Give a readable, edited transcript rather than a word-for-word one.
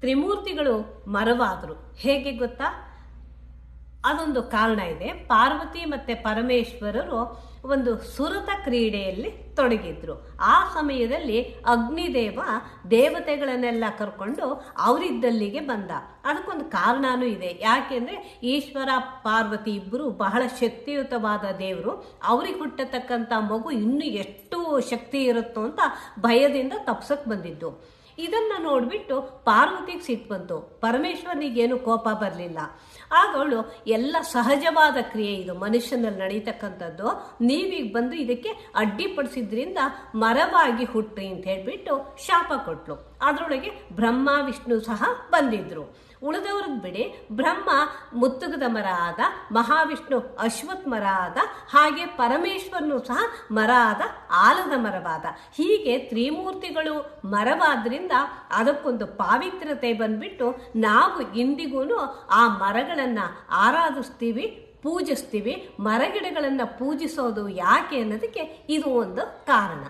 ತ್ರಿಮೂರ್ತಿಗಳು ಮರವಾದರು. ಹೇಗೆ ಗೊತ್ತಾ? ಅದೊಂದು ಕಾರಣ ಇದೆ. ಪಾರ್ವತಿ ಮತ್ತು ಪರಮೇಶ್ವರರು ಒಂದು ಸುರತ ಕ್ರೀಡೆಯಲ್ಲಿ ತೊಡಗಿದ್ರು. ಆ ಸಮಯದಲ್ಲಿ ಅಗ್ನಿದೇವ ದೇವತೆಗಳನ್ನೆಲ್ಲ ಕರ್ಕೊಂಡು ಅವರಿದ್ದಲ್ಲಿಗೆ ಬಂದ. ಅದಕ್ಕೊಂದು ಕಾರಣನೂ ಇದೆ. ಯಾಕೆಂದರೆ ಈಶ್ವರ ಪಾರ್ವತಿ ಇಬ್ಬರು ಬಹಳ ಶಕ್ತಿಯುತವಾದ ದೇವರು. ಅವ್ರಿಗೆ ಹುಟ್ಟತಕ್ಕಂಥ ಮಗು ಇನ್ನೂ ಎಷ್ಟು ಶಕ್ತಿ ಇರುತ್ತೋ ಅಂತ ಭಯದಿಂದ ತಪ್ಸಕ್ಕೆ ಬಂದಿದ್ದು. ಇದನ್ನು ನೋಡಿಬಿಟ್ಟು ಪಾರ್ವತಿಗೆ ಸಿಟ್ಟು ಬಂತು. ಪರಮೇಶ್ವರನಿಗೇನು ಕೋಪ ಬರಲಿಲ್ಲ. ಆಗ ಅವಳು ಎಲ್ಲ ಸಹಜವಾದ ಕ್ರಿಯೆ, ಇದು ಮನುಷ್ಯನಲ್ಲಿ ನಡೀತಕ್ಕಂಥದ್ದು, ನೀವೀಗ ಬಂದು ಇದಕ್ಕೆ ಅಡ್ಡಿಪಡಿಸಿದ್ರಿಂದ ಮರವಾಗಿ ಹುಟ್ಟಿ ಅಂತ ಹೇಳಿಬಿಟ್ಟು ಶಾಪ ಕೊಟ್ಲು. ಅದರೊಳಗೆ ಬ್ರಹ್ಮ ವಿಷ್ಣು ಸಹ ಬಂದಿದ್ರು. ಉಳಿದವ್ರಿಗೆ ಬಿಡಿ, ಬ್ರಹ್ಮ ಮುತ್ತುಗದ ಮರ ಆದ, ಮಹಾವಿಷ್ಣು ಅಶ್ವತ್ ಮರ ಆದ, ಹಾಗೆ ಪರಮೇಶ್ವರನು ಸಹ ಮರ ಆದ, ಆಲದ ಮರವಾದ. ಹೀಗೆ ತ್ರಿಮೂರ್ತಿಗಳು ಮರವಾದ್ರಿಂದ ಅದಕ್ಕೊಂದು ಪಾವಿತ್ರ್ಯತೆ ಬಂದ್ಬಿಟ್ಟು ನಾವು ಇಂದಿಗೂ ಆ ಮರಗಳನ್ನು ಆರಾಧಿಸ್ತೀವಿ, ಪೂಜಿಸ್ತೀವಿ. ಮರಗಿಡಗಳನ್ನು ಪೂಜಿಸೋದು ಯಾಕೆ ಅನ್ನೋದಕ್ಕೆ ಇದು ಒಂದು ಕಾರಣ.